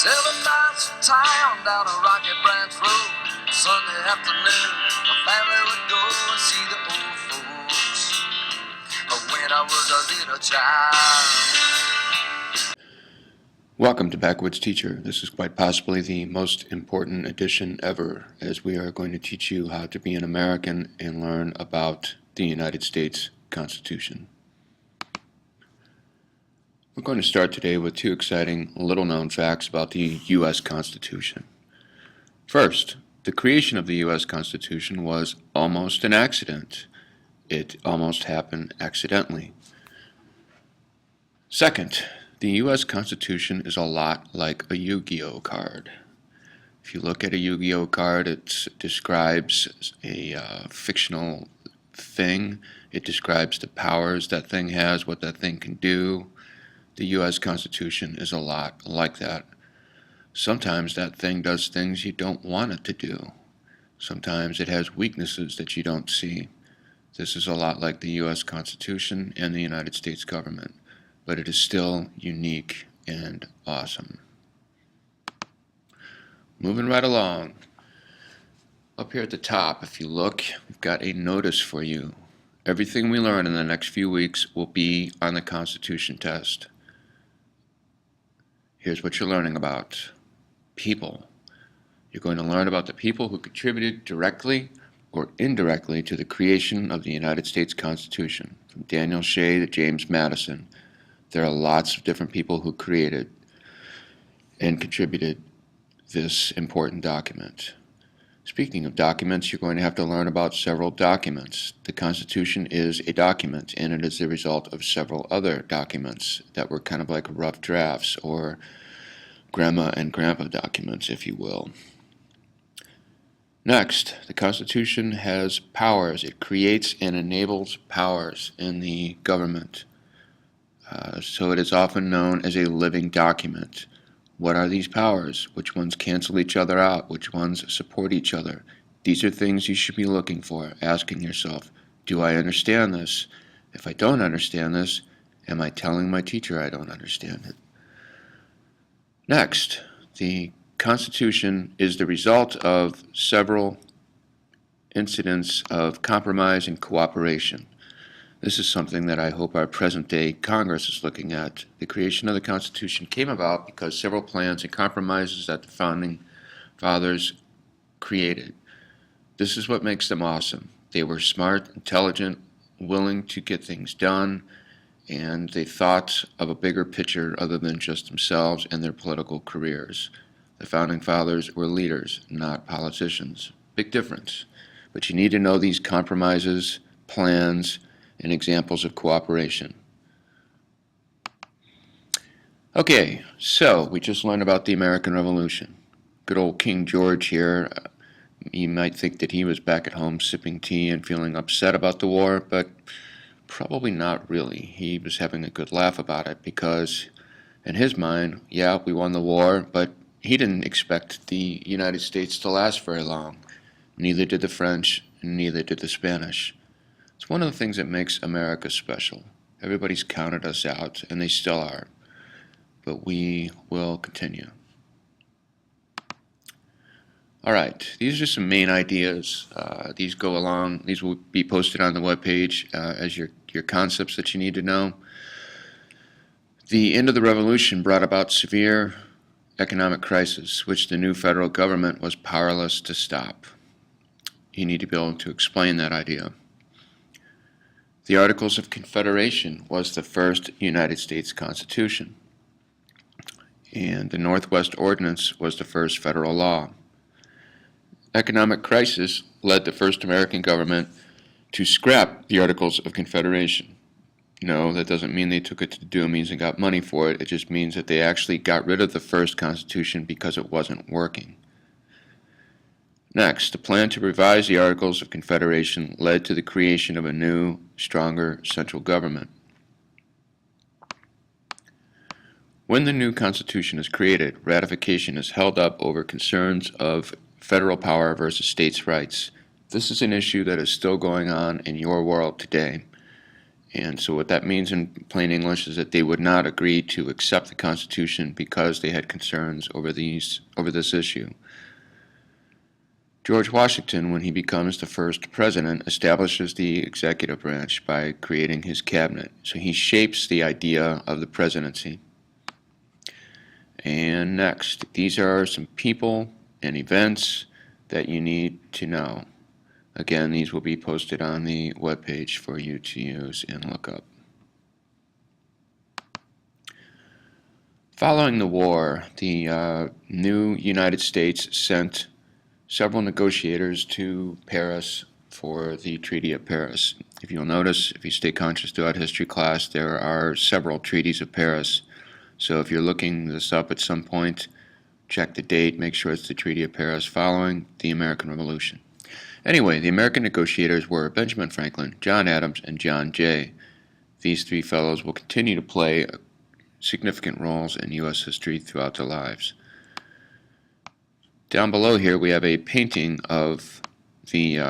7 miles from town down a rocky branch road. Sunday afternoon, my family would go and see the old folks. But when I was a little child. Welcome to Backwoods Teacher. This is quite possibly the most important edition ever, as we are going to teach you how to be an American and learn about the United States Constitution. We're going to start today with two exciting little-known facts about the U.S. Constitution. First, the creation of the U.S. Constitution was almost an accident. It almost happened accidentally. Second, the U.S. Constitution is a lot like a Yu-Gi-Oh card. If you look at a Yu-Gi-Oh card, it describes a fictional thing. It describes the powers that thing has, what that thing can do. The U.S. Constitution is a lot like that. Sometimes that thing does things you don't want it to do. Sometimes it has weaknesses that you don't see. This is a lot like the U.S. Constitution and the United States government, but it is still unique and awesome. Moving right along. Up here at the top, if you look, we've got a notice for you. Everything we learn in the next few weeks will be on the Constitution test. Here's what you're learning about. People. You're going to learn about the people who contributed directly or indirectly to the creation of the United States Constitution, from Daniel Shea to James Madison. There are lots of different people who created and contributed this important document. Speaking of documents, you're going to have to learn about several documents. The Constitution is a document, and it is the result of several other documents that were kind of like rough drafts or grandma and grandpa documents, if you will. Next, the Constitution has powers. It creates and enables powers in the government. So it is often known as a living document. What are these powers? Which ones cancel each other out? Which ones support each other? These are things you should be looking for, asking yourself, do I understand this? If I don't understand this, am I telling my teacher I don't understand it? Next, the Constitution is the result of several incidents of compromise and cooperation. This is something that I hope our present-day Congress is looking at. The creation of the Constitution came about because several plans and compromises that the Founding Fathers created. This is what makes them awesome. They were smart, intelligent, willing to get things done, and they thought of a bigger picture other than just themselves and their political careers. The Founding Fathers were leaders, not politicians. Big difference. But you need to know these compromises, plans, and examples of cooperation. Okay, so we just learned about the American Revolution. Good old King George here. You might think that he was back at home sipping tea and feeling upset about the war, but probably not really. He was having a good laugh about it because in his mind, yeah, we won the war, but he didn't expect the United States to last very long. Neither did the French, and neither did the Spanish. It's one of the things that makes America special. Everybody's counted us out, and they still are. But we will continue. All right, these are some main ideas. These go along. These will be posted on the webpage as your concepts that you need to know. The end of the Revolution brought about severe economic crisis, which the new federal government was powerless to stop. You need to be able to explain that idea. The Articles of Confederation was the first United States Constitution, and the Northwest Ordinance was the first federal law. Economic crisis led the first American government to scrap the Articles of Confederation. No, that doesn't mean they took it to the Doomies and got money for it. It just means that they actually got rid of the first Constitution because it wasn't working. Next, the plan to revise the Articles of Confederation led to the creation of a new, stronger central government. When the new Constitution is created, ratification is held up over concerns of federal power versus states' rights. This is an issue that is still going on in your world today, And so what that means in plain English is that they would not agree to accept the Constitution because they had concerns over this issue. George Washington, when he becomes the first president, establishes the executive branch by creating his cabinet. So he shapes the idea of the presidency. And next, these are some people and events that you need to know. Again, these will be posted on the webpage for you to use and look up. Following the war, the new United States sent several negotiators to Paris for the Treaty of Paris. If you'll notice, if you stay conscious throughout history class, there are several treaties of Paris. So if you're looking this up at some point, check the date, make sure it's the Treaty of Paris following the American Revolution. Anyway, the American negotiators were Benjamin Franklin, John Adams, and John Jay. These three fellows will continue to play significant roles in U.S. history throughout their lives. Down below here we have a painting of the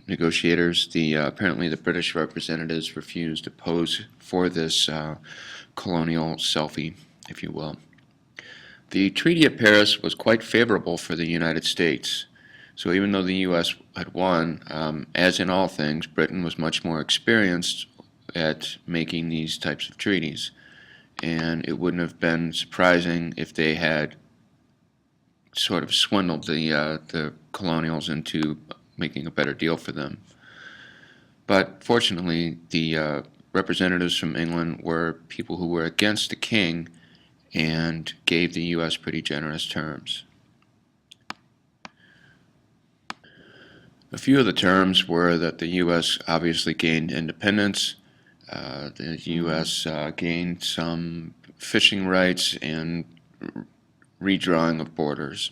negotiators. Apparently the British representatives refused to pose for this colonial selfie, if you will. The Treaty of Paris was quite favorable for the United States. So even though the U.S. had won, as in all things, Britain was much more experienced at making these types of treaties. And it wouldn't have been surprising if they had sort of swindled the colonials into making a better deal for them. But fortunately, the representatives from England were people who were against the king and gave the U.S. pretty generous terms. A few of the terms were that the U.S. obviously gained independence, the U.S. gained some fishing rights and redrawing of borders.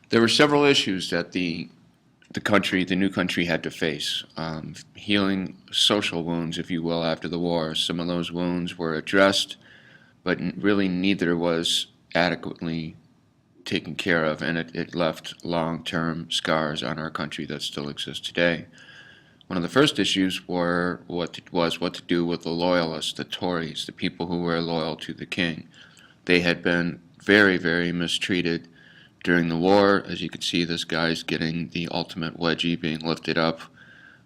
There were several issues that the new country had to face, healing social wounds, if you will, after the war. Some of those wounds were addressed, but really neither was adequately taken care of, and it left long-term scars on our country that still exist today. One of the first issues was what to do with the loyalists, the Tories, the people who were loyal to the king. They had been very, very mistreated during the war. As you can see, this guy's getting the ultimate wedgie being lifted up,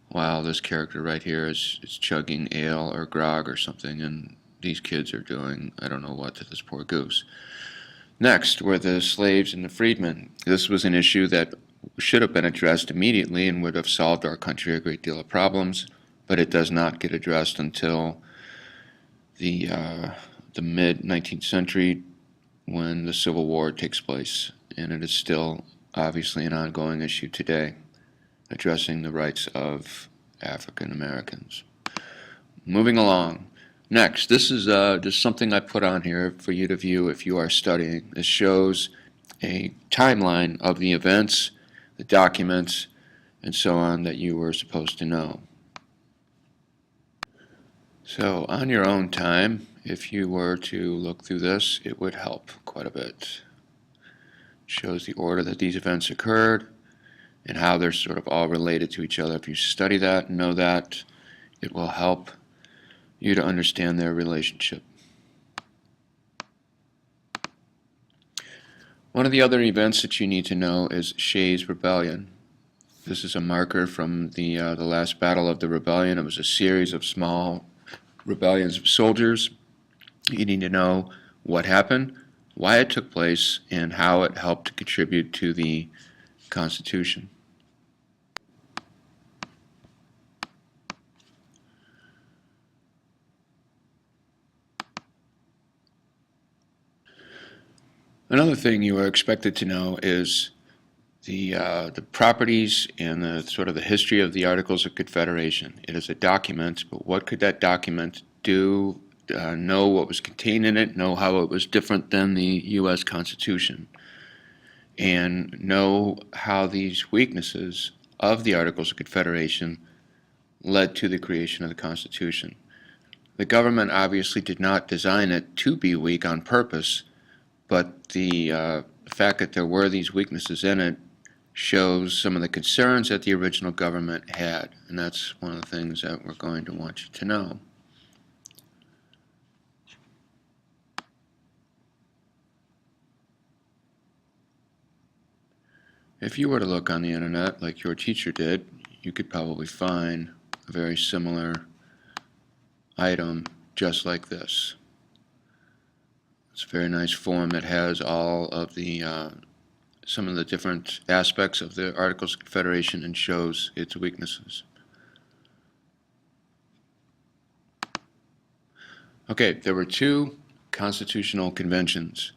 while this character right here is chugging ale or grog or something, and these kids are doing I don't know what to this poor goose. Next were the slaves and the freedmen. This was an issue that should have been addressed immediately and would have solved our country a great deal of problems, but it does not get addressed until the mid-19th century when the Civil War takes place, and it is still obviously an ongoing issue today, addressing the rights of African Americans. Moving along. Next, this is just something I put on here for you to view if you are studying. This shows a timeline of the events, the documents, and so on that you were supposed to know. So on your own time, if you were to look through this, it would help quite a bit. It shows the order that these events occurred and how they're sort of all related to each other. If you study that and know that, it will help you to understand their relationship. One of the other events that you need to know is Shays' Rebellion. This is a marker from the last battle of the rebellion. It was a series of small rebellions of soldiers. You need to know what happened, why it took place, and how it helped to contribute to the Constitution. Another thing you are expected to know is the properties and the sort of the history of the Articles of Confederation. It is a document, but what could that document do? Know what was contained in it, know how it was different than the U.S. Constitution, and know how these weaknesses of the Articles of Confederation led to the creation of the Constitution. The government obviously did not design it to be weak on purpose, but the fact that there were these weaknesses in it shows some of the concerns that the original government had, and that's one of the things that we're going to want you to know. If you were to look on the internet like your teacher did, you could probably find a very similar item just like this. It's a very nice form that has all of the some of the different aspects of the Articles of Confederation and shows its weaknesses. Okay, there were two constitutional conventions.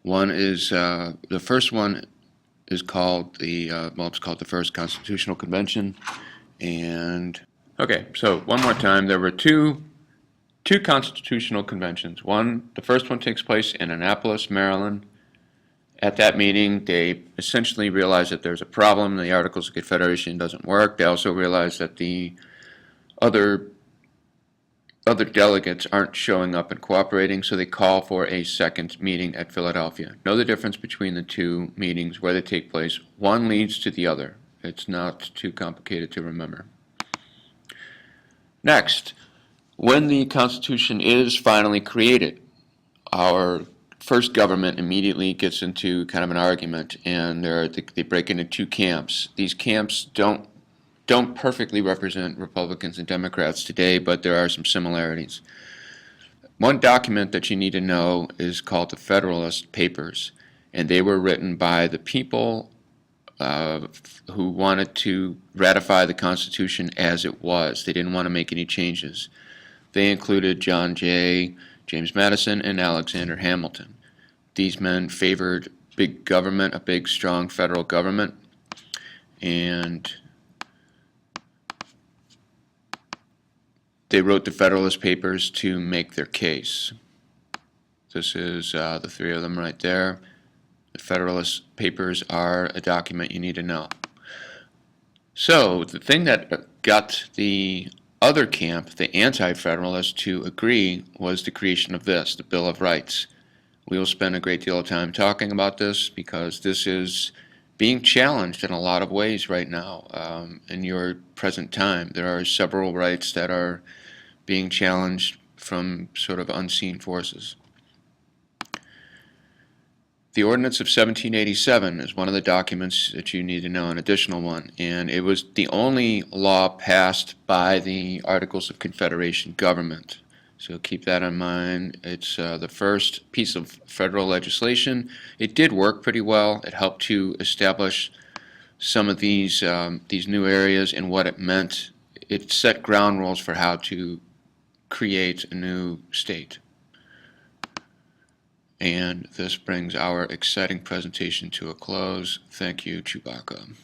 One is, the first one is called it's called the First Constitutional Convention. And, okay, so one more time, there were two constitutional conventions. The first one takes place in Annapolis, Maryland. At that meeting, they essentially realized that there's a problem. The Articles of Confederation doesn't work. They also realized that the other delegates aren't showing up and cooperating, so they call for a second meeting at Philadelphia. Know the difference between the two meetings, where they take place. One leads to the other. It's not too complicated to remember. Next, when the Constitution is finally created, our first government immediately gets into kind of an argument, and they break into two camps. These camps don't perfectly represent Republicans and Democrats today, but there are some similarities. One document that you need to know is called the Federalist Papers, and they were written by the people who wanted to ratify the Constitution as it was. They didn't want to make any changes. They included John Jay, James Madison, and Alexander Hamilton. These men favored big government, a big, strong federal government, and they wrote the Federalist Papers to make their case. This is the three of them right there. The Federalist Papers are a document you need to know. So the thing that got the other camp, the anti-federalists, to agree was the creation of this, the Bill of Rights. We will spend a great deal of time talking about this because this is being challenged in a lot of ways right now in your present time. There are several rights that are being challenged from sort of unseen forces. The Ordinance of 1787 is one of the documents that you need to know, an additional one, and it was the only law passed by the Articles of Confederation government. So keep that in mind. It's the first piece of federal legislation. It did work pretty well. It helped to establish some of these new areas and what it meant. It set ground rules for how to create a new state. And this brings our exciting presentation to a close. Thank you, Chewbacca.